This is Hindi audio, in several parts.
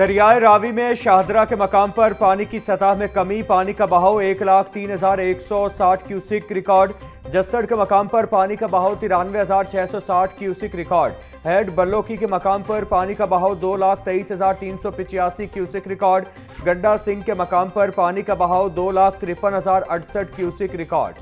दरियाए रावी में शाहदरा के मकाम पर पानी की सतह में कमी, पानी का बहाव 1,03,160 क्यूसिक रिकॉर्ड। जस्सड़ के मकाम पर पानी का बहाव 93,660 क्यूसिक रिकॉर्ड। हेड बल्लोकी के मकाम पर पानी का बहाव 2,23,385 क्यूसिक रिकॉर्ड। गड्डा सिंह के मकाम पर पानी का बहाव 2,53,068 क्यूसिक रिकॉर्ड।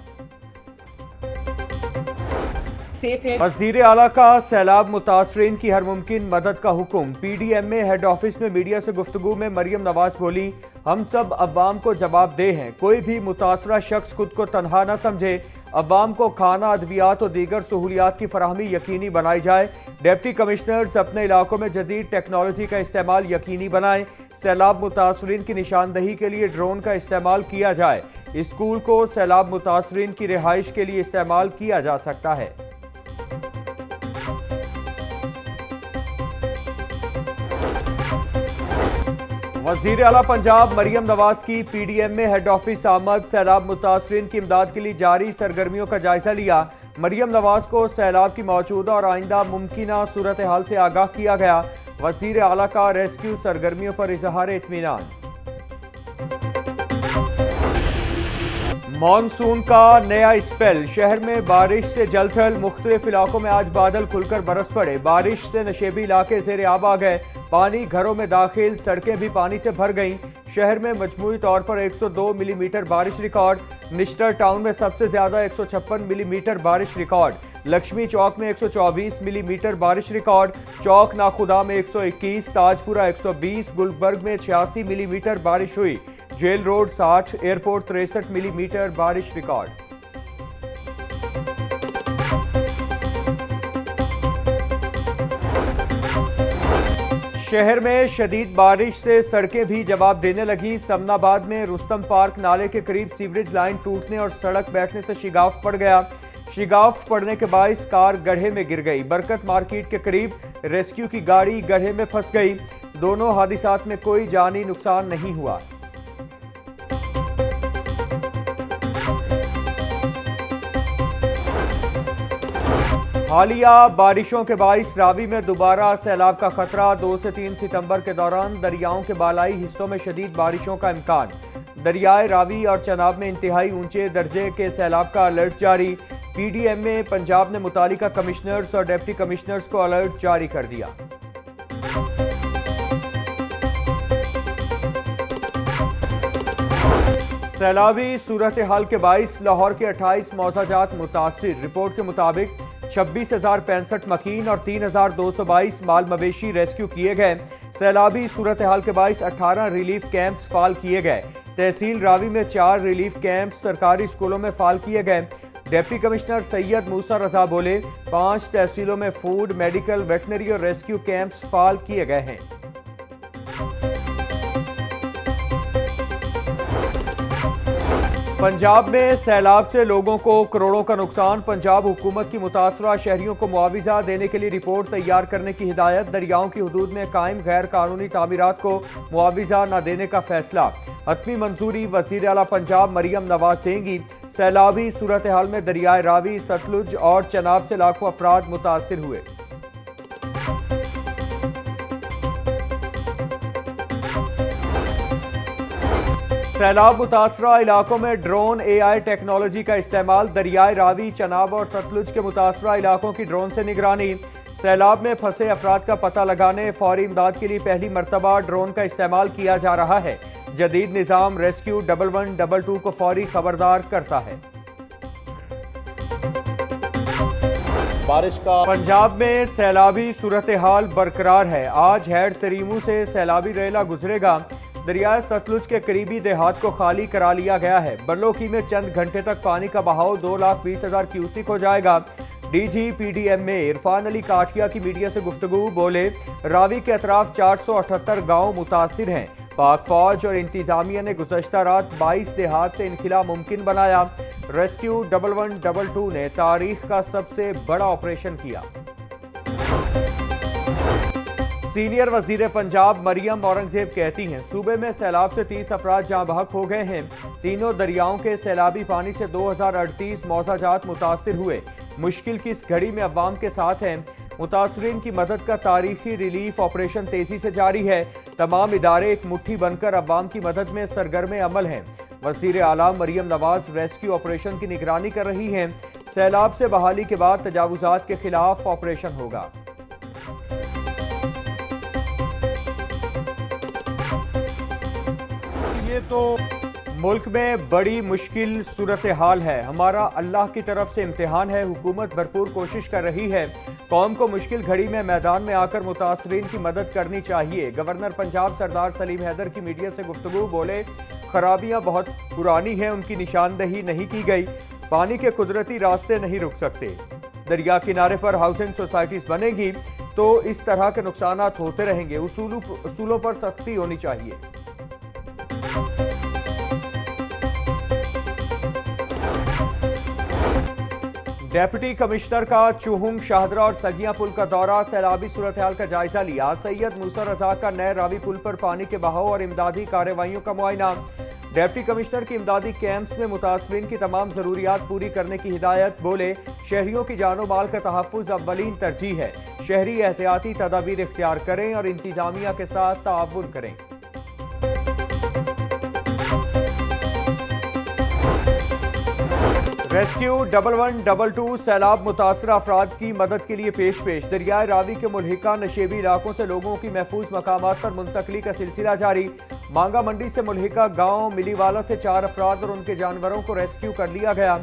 वज़ीर आला का सैलाब मुतासरीन की हर मुमकिन मदद का हुक्म। PDMA हेड ऑफिस में मीडिया से गुफ्तगू में मरियम नवाज बोली, हम सब अवाम को जवाबदेह हैं, कोई भी मुतासरा शख्स खुद को तनहा न समझे। अवाम को खाना, अद्वियात और दीगर सहूलियात की फराहमी यकीनी बनाई जाए। डिप्टी कमिश्नर्स अपने इलाकों में जदीद टेक्नोलॉजी का इस्तेमाल यकीनी बनाएं। सैलाब मुतासरीन की निशानदही के लिए ड्रोन का इस्तेमाल किया जाए। स्कूल को सैलाब मुतासरीन की रिहाइश के लिए इस्तेमाल किया जा सकता है। वज़ीर आला पंजाब मरियम नवाज की PDMA हेड ऑफिस आमद। सैलाब मुतासरीन की इमदाद के लिए जारी सरगर्मियों का जायजा लिया। मरियम नवाज को सैलाब की मौजूदा और आइंदा मुमकिना सूरत हाल से आगाह किया गया। वज़ीर आला का रेस्क्यू सरगर्मियों पर इजहार इत्मीनान। मॉनसून का नया स्पेल, शहर में बारिश से जलथल। मुख्तलिफ इलाकों में आज बादल खुलकर बरस पड़े। बारिश से नशेबी इलाके ज़ेर आब आ गए। पानी घरों में दाखिल, सड़कें भी पानी से भर गईं। शहर में मजमूई तौर पर 102 मिलीमीटर बारिश रिकॉर्ड। निश्तर टाउन में सबसे ज्यादा 156 मिलीमीटर बारिश रिकॉर्ड। लक्ष्मी चौक में 124 मिलीमीटर बारिश रिकॉर्ड। चौक नाखुदा में 121, ताजपुरा 120, गुलबर्ग में 86 मिलीमीटर बारिश हुई। जेल रोड 60, एयरपोर्ट 63 मिलीमीटर बारिश रिकॉर्ड। शहर में शदीद बारिश से सड़कें भी जवाब देने लगी। समनाबाद में रुस्तम पार्क नाले के करीब सीवरेज लाइन टूटने और सड़क बैठने से शिगाफ पड़ गया। शिगाफ पड़ने के बायस कार गड्ढे में गिर गई। बरकत मार्केट के करीब रेस्क्यू की गाड़ी गड्ढे में फंस गई। दोनों हादिसात में कोई जानी नुकसान नहीं हुआ। हालिया बारिशों के बाइस रावी में दोबारा सैलाब का खतरा। 2 से 3 सितंबर के दौरान दरियाओं के बालाई हिस्सों में शदीद बारिशों का इम्कान। दरियाए रावी और चनाब में इंतहाई ऊंचे दर्जे के सैलाब का अलर्ट जारी। PDMA पंजाब ने मुतालिका कमिश्नर्स और डिप्टी कमिश्नर्स को अलर्ट जारी कर दिया। सैलाबी सूरत हाल के बाइस लाहौर के 28 मौजाजात मुतासिर। रिपोर्ट के मुताबिक 26,065 मकीन और 3,222 माल मवेशी रेस्क्यू किए गए। सैलाबी सूरत हाल के बाइस 18 रिलीफ कैंप्स फाल किए गए। तहसील रावी में 4 रिलीफ कैंप्स सरकारी स्कूलों में फाल किए गए। डिप्टी कमिश्नर सैयद मूसा रजा बोले, 5 तहसीलों में फूड, मेडिकल, वेटनरी और रेस्क्यू कैंप्स फाल किए गए हैं। पंजाब में सैलाब से लोगों को करोड़ों का नुकसान। पंजाब हुकूमत की मुतासरा शहरियों को मुआविजा देने के लिए रिपोर्ट तैयार करने की हिदायत। दरियाओं की हदूद में कायम गैर कानूनी तामीरात को मुआविजा न देने का फैसला। हतमी मंजूरी वज़ीर आला पंजाब मरियम नवाज देंगी। सैलाबी सूरत हाल में दरियाए रावी, सतलुज और चनाब से लाखों अफराद मुतासिर हुए। सैलाब मुतासरा इलाकों में ड्रोन AI टेक्नोलॉजी का इस्तेमाल। दरियाए रावी, चनाब और सतलुज के मुतासरा इलाकों की ड्रोन से निगरानी। सैलाब में फंसे अफराद का पता लगाने फौरी इमदाद के लिए पहली मरतबा ड्रोन का इस्तेमाल किया जा रहा है। जदीद निज़ाम रेस्क्यू 1122 को फौरी खबरदार करता है। बारिश का पंजाब में सैलाबी सूरत हाल बरकरार है। आज हेड तरीमू से सैलाबी रेला गुजरेगा। दरियाए सतलुज के करीबी देहात को खाली करा लिया गया है। बल्लोकी में चंद घंटे तक पानी का बहाव 2,20,000 क्यूसिक हो जाएगा। DG PDMA इरफान अली काठिया की मीडिया से गुफ्तगू बोले, रावी के अतराफ 478 गाँव मुतासिर हैं। पाक फौज और इंतजामिया ने गुज़श्ता रात 22 देहात से इनखिला मुमकिन बनाया। रेस्क्यू 1122 ने तारीख का सबसे बड़ा ऑपरेशन किया। सीनियर वजीर पंजाब मरियम औरंगजेब कहती हैं, सूबे में सैलाब से 30 अफराद जाँ बहक हो गए हैं। तीनों दरियाओं के सैलाबी पानी से 2038 मौजाजात मुतासिर हुए। मुश्किल की इस घड़ी में अवाम के साथ हैं। मुतासरीन की मदद का तारीखी रिलीफ ऑपरेशन तेजी से जारी है। तमाम इदारे एक मुट्ठी बनकर अवाम की मदद में सरगर्म अमल हैं। वज़ीर आला मरियम नवाज रेस्क्यू ऑपरेशन की निगरानी कर रही हैं। सैलाब से बहाली के बाद तजावुजात के खिलाफ ऑपरेशन होगा। ये तो मुल्क में बड़ी मुश्किल सूरत हाल है। हमारा अल्लाह की तरफ से इम्तिहान है। हुकूमत भरपूर कोशिश कर रही है। कौम को मुश्किल घड़ी में मैदान में आकर मुतासरीन की मदद करनी चाहिए। गवर्नर पंजाब सरदार सलीम हैदर की मीडिया से गुफ्तगू, बोले खराबियां बहुत पुरानी हैं, उनकी निशानदही नहीं की गई। पानी के कुदरती रास्ते नहीं रुक सकते। दरिया किनारे पर हाउसिंग सोसाइटीज बनेगी तो इस तरह के नुकसानात होते रहेंगे। उसूलों पर सख्ती होनी चाहिए। डेप्यूटी कमिश्नर का चुहुंग, शाहदरा और सगिया पुल का दौरा, सैलाबी सूरत हाल का जायजा लिया। सैयद मूसा रजा का नए रावी पुल पर पानी के बहाव और इमदादी कार्रवाइयों का मुआयना। डेप्टी कमिश्नर की इमदादी कैंप्स में मुतासरीन की तमाम जरूरियात पूरी करने की हिदायत, बोले शहरियों की जानो माल का तहफ़्फ़ुज़ अव्वलीन तरजीह है। शहरी एहतियाती तदाबीर इख्तियार करें और इंतजामिया के साथ ताअवुन करें। रेस्क्यू 1122 सैलाब मुतासर अफराद की मदद के लिए पेश। दरियाए रावी के मुल्हिका नशेबी इलाकों से लोगों की महफूज मकामात पर मुंतकली का सिलसिला जारी। मांगा मंडी से मुल्हिका गांव मिलीवाला से 4 अफराद और उनके जानवरों को रेस्क्यू कर लिया गया।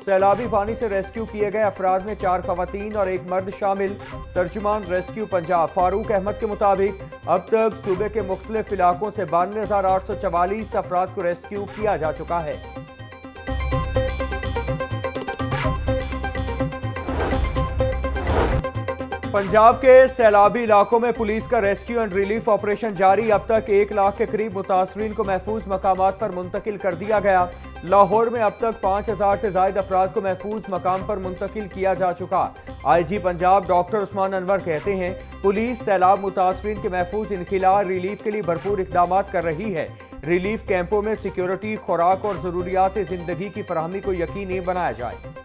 सैलाबी पानी से रेस्क्यू किए गए अफराद में 4 खवातीन और 1 मर्द शामिल। तर्जुमान रेस्क्यू पंजाब फारूक अहमद के मुताबिक अब तक सूबे के मुख्तलिफ इलाकों से 92,844 अफराद को रेस्क्यू किया जा चुका है। पंजाब के सैलाबी इलाकों में पुलिस का रेस्क्यू एंड रिलीफ ऑपरेशन जारी। अब तक 1 लाख के करीब मुतासरीन को महफूज मकामात पर मुंतकिल कर दिया गया। लाहौर में अब तक 5,000 से ज्यादा अफराद को महफूज मकाम पर मुंतकिल किया जा चुका। IG पंजाब डॉक्टर उस्मान अनवर कहते हैं पुलिस सैलाब मुतासरीन के महफूज इनखिला रिलीफ के लिए भरपूर इकदाम कर रही है। रिलीफ कैंपों में सिक्योरिटी, खुराक और जरूरियात जिंदगी की फराहमी को यकीनी बनाया जाए।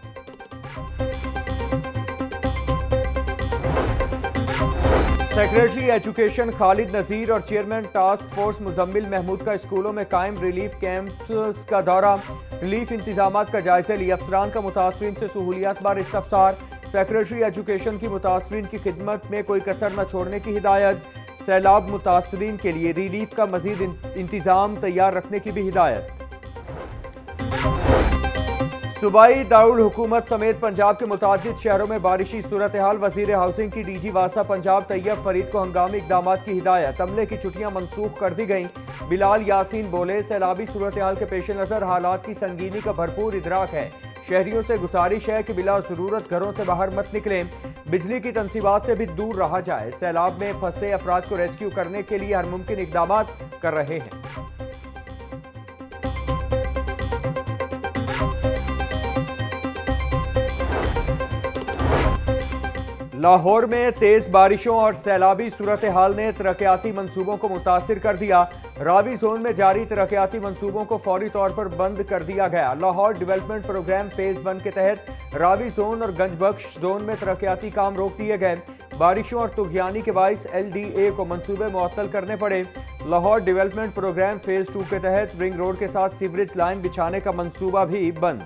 सेक्रेटरी एजुकेशन खालिद नजीर और chairman task force Muzammil Mahmood का स्कूलों में कायम रिलीफ कैंप्स का दौरा। रिलीफ इंतजामात का जायजा लिया। अफसरान का मुतासरीन से सहूलियात बार इस्तफसार। सेक्रेटरी एजुकेशन की मुतासरीन की खिदमत में कोई कसर न छोड़ने की हिदायत। सैलाब मुतासरीन के लिए रिलीफ का मजीद इंतजाम तैयार रखने की भी हिदायत। सूबाई दारुल हुकूमत समेत पंजाब के मुतादिद शहरों में बारिशी सूरत हाल। वजीर हाउसिंग की DG वासा पंजाब तैयब फरीद को हंगामी इकदाम की हिदायत। अमले की छुट्टियां मनसूख कर दी गईं। बिलाल यासीन बोले सैलाबी सूरत हाल के पेश नज़र हालात की संगीनी का भरपूर इदराक है। शहरियों से गुजारिश है कि बिला ज़रूरत घरों से बाहर मत निकलें। बिजली की तनसीबात से भी दूर रहा जाए। सैलाब में फंसे अफराद को रेस्क्यू करने के लिए हर मुमकिन इकदाम कर रहे हैं। लाहौर में तेज बारिशों और सैलाबी सूरत हाल ने तरक्याती मंसूबों को मुतासिर कर दिया। रावी जोन में जारी तरक्याती मंसूबों को फौरी तौर पर बंद कर दिया गया। लाहौर डेवलपमेंट प्रोग्राम फेज 1 के तहत रावी जोन और गंजबख्श जोन में तरक्याती काम रोक दिए गए। बारिशों और तुगयानी के बाइस LDA को मंसूबे मुअत्तल करने पड़े। लाहौर डेवलपमेंट प्रोग्राम फेज 2 के तहत रिंग रोड के साथ सीवरेज लाइन बिछाने का मंसूबा भी बंद।